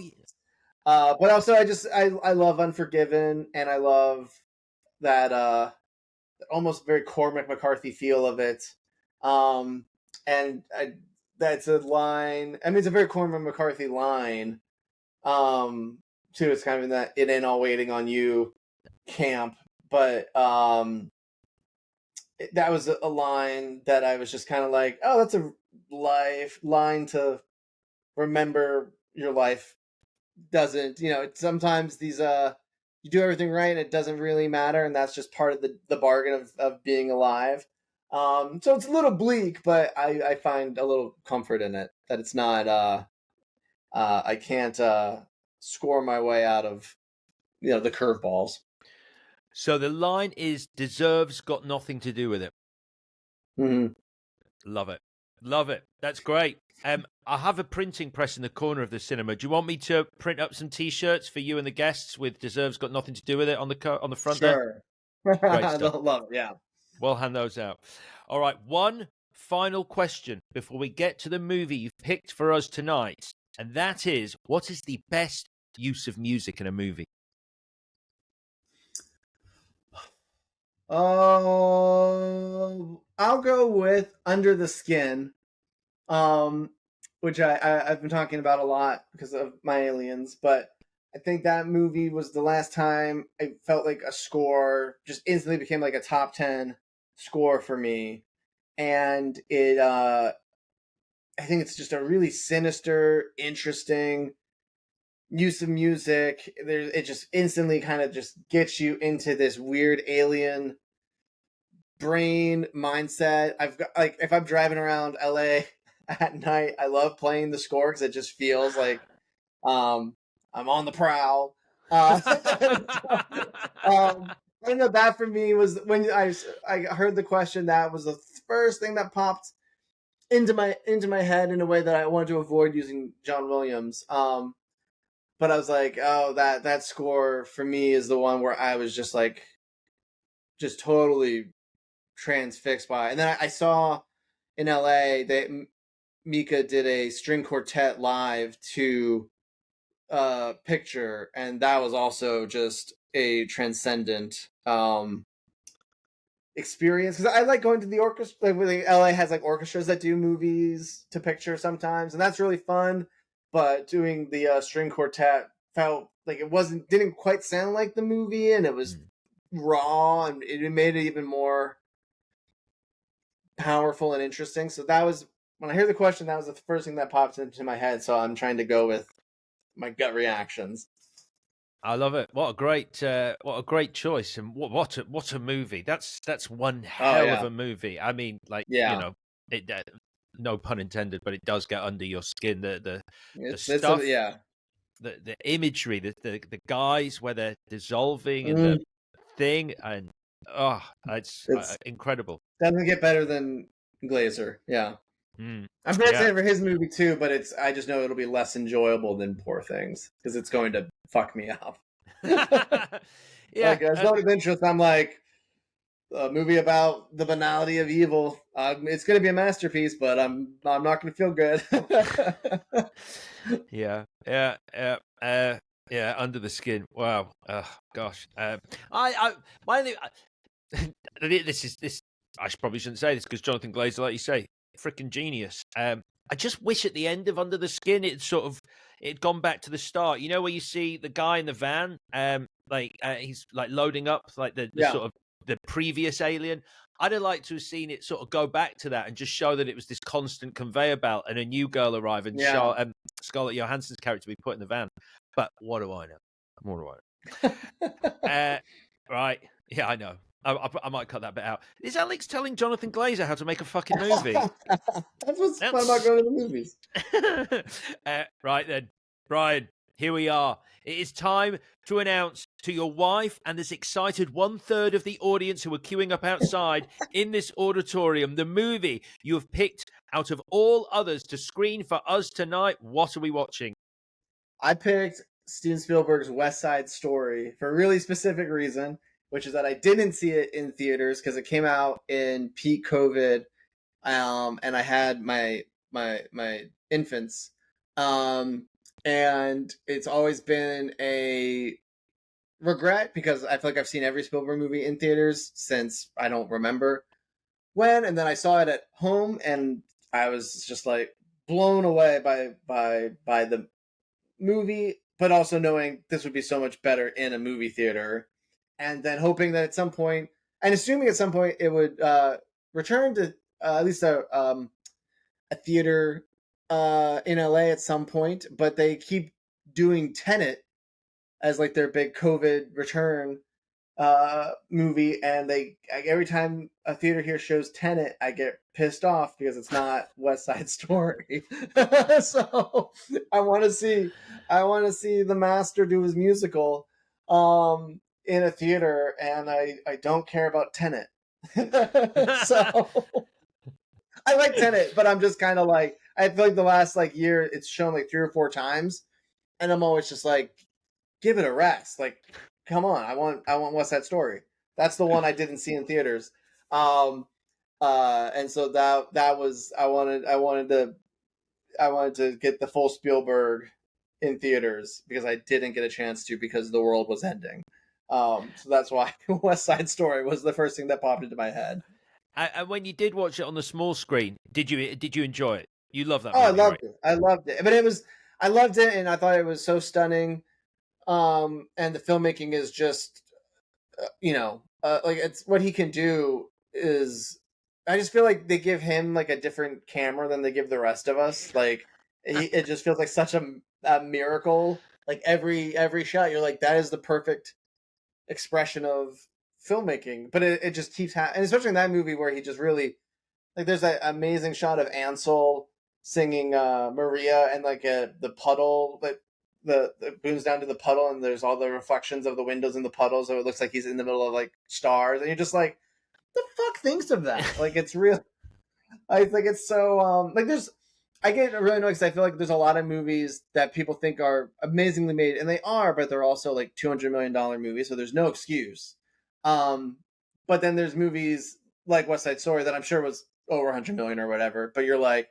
But also I love Unforgiven, and I love that almost very Cormac McCarthy feel of it. And that's a line. I mean, it's a very Cormac McCarthy line. Too. It's kind of in that "It Ain't All Waiting on You" camp, but that was a line that I was just kind of like, oh, that's a line to remember. Your life doesn't, sometimes these you do everything right and it doesn't really matter, and that's just part of the bargain of being alive. So it's a little bleak, but I find a little comfort in it, that it's not I can't score my way out of the curveballs. So the line is "deserves got nothing to do with it." Mm-hmm. Love it. Love it. That's great. I have a printing press in the corner of the cinema. Do you want me to print up some T-shirts for you and the guests with "deserves got nothing to do with it" on the front there? Sure. Great stuff. Love it, yeah. We'll hand those out. All right, one final question before we get to the movie you've picked for us tonight, and that is, what is the best use of music in a movie? I'll go with Under the Skin, which I've been talking about a lot because of my aliens, but I think that movie was the last time I felt like a score just instantly became like a top 10 score for me. And I think it's just a really sinister, interesting use of music. It just instantly kind of just gets you into this weird alien brain mindset. I've got, like, if I'm driving around LA at night, I love playing the score because it just feels like I'm on the prowl. I don't know, that for me was when I heard the question. That was the first thing that popped into my head in a way that I wanted to avoid using John Williams. But I was like, oh, that score for me is the one where I was just like, just totally transfixed by. And then I saw in LA that Mika did a string quartet live to picture, and that was also just a transcendent experience, because I like going to the orchestra. Like, LA has like orchestras that do movies to picture sometimes, and that's really fun. But doing the string quartet felt like it didn't quite sound like the movie, and it was raw, and it made it even more powerful and interesting. So that was, when I hear the question, that was the first thing that popped into my head. So I'm trying to go with my gut reactions. I love it. What a great choice, and what a movie. That's one hell of a movie. I mean, like, it, no pun intended, but it does get under your skin. The stuff, the imagery, the guys where they're dissolving in the thing, and it's incredible. Doesn't get better than Glazer. Yeah. I'm very excited for his movie too, but I just know it'll be less enjoyable than Poor Things, because it's going to fuck me up. Like, as long as interest, I'm like, a movie about the banality of evil. It's going to be a masterpiece, but I'm not going to feel good. Under the Skin. Wow. Gosh. This I probably shouldn't say this, because Jonathan Glazer, like you say, freaking genius. I just wish at the end of Under the Skin it'd gone back to the start. You know, where you see the guy in the van, he's like loading up like the sort of the previous alien. I'd have liked to have seen it sort of go back to that and just show that it was this constant conveyor belt, and a new girl arrive, and Scarlett Johansson's character be put in the van. But what do I know? What do I know? Right. Yeah, I know. I might cut that bit out. Is Alex telling Jonathan Glazer how to make a fucking movie? That's what's fun about going to the movies. Right then, Brian, here we are. It is time to announce to your wife and this excited 1/3 of the audience who are queuing up outside in this auditorium the movie you have picked out of all others to screen for us tonight. What are we watching? I picked Steven Spielberg's West Side Story for a really specific reason, which is that I didn't see it in theaters because it came out in peak COVID, and I had my infants, um, and it's always been a regret because I feel like I've seen every Spielberg movie in theaters since I don't remember when, and then I saw it at home, and I was just like blown away by the movie, but also knowing this would be so much better in a movie theater, and then hoping that at some point, and assuming at some point it would return to at least a theater in LA at some point, but they keep doing Tenet as like their big COVID return movie, and every time a theater here shows Tenet, I get pissed off because it's not West Side Story. So I want to see the master do his musical in a theater, and I don't care about Tenet. So I like Tenet, but I'm just kind of like, I feel like the last like year it's shown like 3 or 4 times, and I'm always just like, give it a rest. Like, come on, I want West Side Story. That's the one I didn't see in theaters. And so that was I wanted to get the full Spielberg in theaters because I didn't get a chance to because the world was ending. So that's why West Side Story was the first thing that popped into my head. And when you did watch it on the small screen, did you enjoy it? You love that Oh, movie, right? I loved it. But I loved it, and I thought it was so stunning. And the filmmaking is just, like it's what he can do is. I just feel like they give him like a different camera than they give the rest of us. Like it just feels like such a miracle. Like every shot, you're like, that is the perfect expression of filmmaking. But it just keeps happening, and especially in that movie where he just really like. There's that amazing shot of Ansel singing Maria, and like the puddle that the booms down to the puddle, and there's all the reflections of the windows in the puddle, so it looks like he's in the middle of like stars, and you're just like, the fuck thinks of that? Like, it's real. I think it's so like there's. I get really annoyed because I feel like there's a lot of movies that people think are amazingly made, and they are, but they're also like $200 million movies, so there's no excuse. Um, but then there's movies like West Side Story that I'm sure was over 100 million or whatever, but you're like,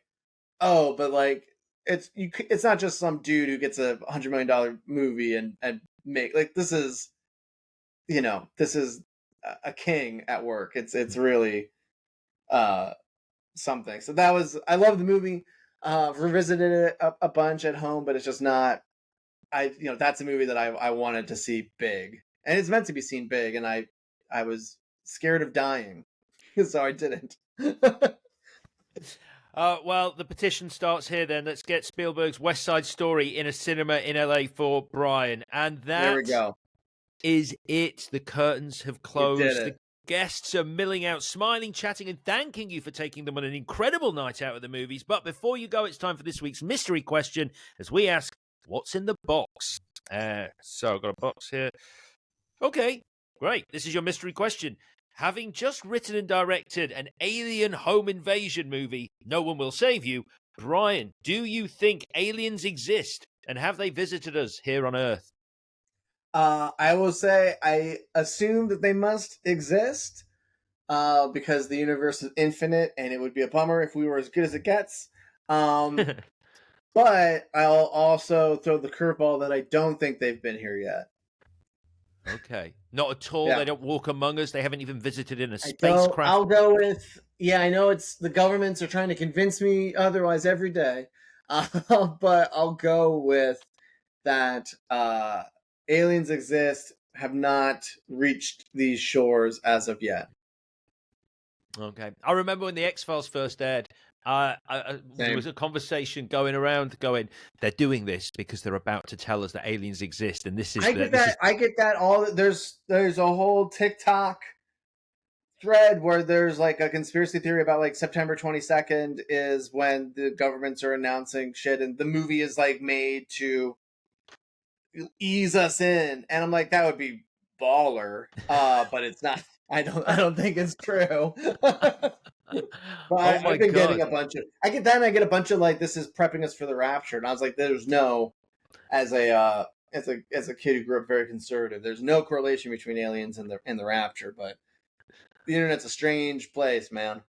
oh, but like it's not just some dude who gets $100 million movie and make like this is, this is a king at work. It's really something. So that was, I love the movie. Revisited it a bunch at home, but it's just not. That's a movie that I wanted to see big, and it's meant to be seen big, and I was scared of dying, so I didn't. Well, the petition starts here then. Let's get Spielberg's West Side Story in a cinema in LA for Brian. And There we go. is it. The curtains have closed. We did it. The guests are milling out, smiling, chatting, and thanking you for taking them on an incredible night out at the movies. But before you go, it's time for this week's mystery question as we ask, what's in the box? So I've got a box here. Okay, great. This is your mystery question. Having just written and directed an alien home invasion movie, No One Will Save You, Brian, do you think aliens exist? And have they visited us here on Earth? I will say I assume that they must exist because the universe is infinite, and it would be a bummer if we were as good as it gets. But I'll also throw the curveball that I don't think they've been here yet. Okay. Not at all. Yeah. They don't walk among us. They haven't even visited in a spacecraft. I'll go with, I know it's the governments are trying to convince me otherwise every day. But I'll go with that aliens exist, have not reached these shores as of yet. Okay. I remember when the X-Files first aired, there was a conversation going around going, they're doing this because they're about to tell us that aliens exist, and this is I get that all there's a whole TikTok thread where there's like a conspiracy theory about like September 22nd is when the governments are announcing shit, and the movie is like made to ease us in, and I'm like, that would be baller, but it's not. I don't think it's true. I've been getting a bunch of. I get that, and I get a bunch of like, this is prepping us for the rapture, and I was like, there's no as a kid who grew up very conservative. There's no correlation between aliens and the rapture, but the internet's a strange place, man.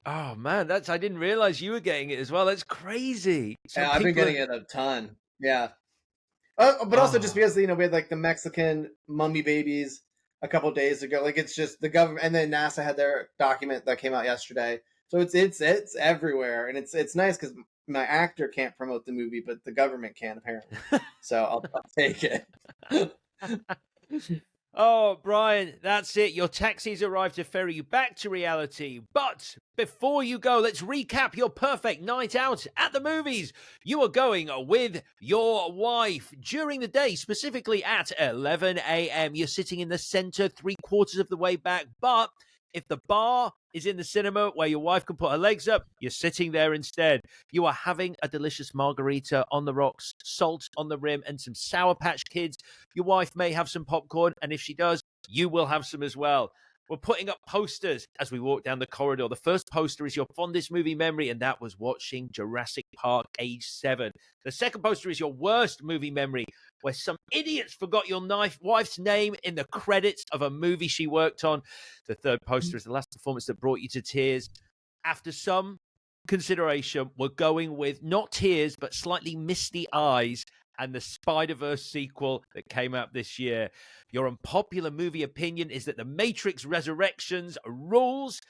Oh man, I didn't realize you were getting it as well. That's crazy. So Yeah, I've been people getting are, it a ton. Yeah. But also just oh, because we had like the Mexican mummy babies a couple days ago. Like it's just the government, and then NASA had their document that came out yesterday. So it's everywhere, and it's nice because my actor can't promote the movie, but the government can apparently. So I'll take it. Oh, Brian, that's it. Your taxi's arrived to ferry you back to reality. But before you go, let's recap your perfect night out at the movies. You are going with your wife during the day, specifically at 11 a.m. You're sitting in the center, 3/4 of the way back. But if the bar is in the cinema where your wife can put her legs up, you're sitting there instead. You are having a delicious margarita on the rocks, salt on the rim, and some Sour Patch Kids. Your wife may have some popcorn, and if she does, you will have some as well. We're putting up posters as we walk down the corridor. The first poster is your fondest movie memory, and that was watching Jurassic Park age 7. The second poster is your worst movie memory, where some idiots forgot your wife's name in the credits of a movie she worked on. The third poster is the last performance that brought you to tears. After some consideration, we're going with not tears, but slightly misty eyes and the Spider-Verse sequel that came out this year. Your unpopular movie opinion is that The Matrix Resurrections rules.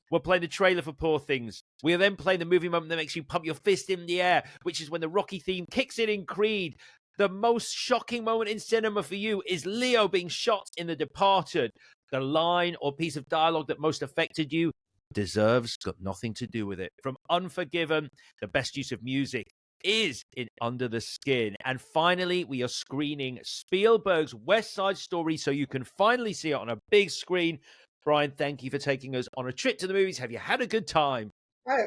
We're playing the trailer for Poor Things. We are then playing the movie moment that makes you pump your fist in the air, which is when the Rocky theme kicks in Creed. The most shocking moment in cinema for you is Leo being shot in The Departed. The line or piece of dialogue that most affected you deserves got nothing to do with it. From Unforgiven, the best use of music is in Under the Skin. And finally, we are screening Spielberg's West Side Story so you can finally see it on a big screen. Brian, thank you for taking us on a trip to the movies. Have you had a good time?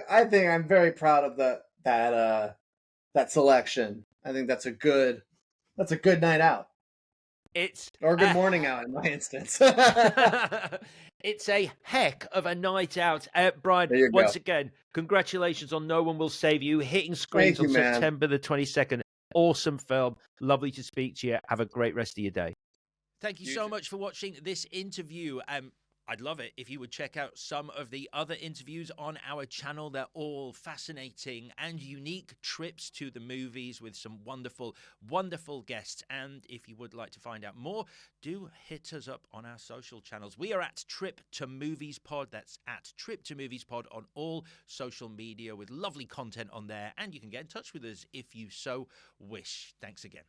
I think I'm very proud of that selection. I think that's a good night out. It's Or good morning out in my instance. it's a heck of a night out. Brian, There you once go. again, congratulations on No One Will Save You, hitting screens Thank you, on man. September the 22nd. Awesome film. Lovely to speak to you. Have a great rest of your day. Thank you You so too. much for watching this interview. I'd love it if you would check out some of the other interviews on our channel. They're all fascinating and unique trips to the movies with some wonderful, wonderful guests. And if you would like to find out more, do hit us up on our social channels. We are at Trip to Movies Pod. That's at Trip to Movies Pod on all social media with lovely content on there. And you can get in touch with us if you so wish. Thanks again.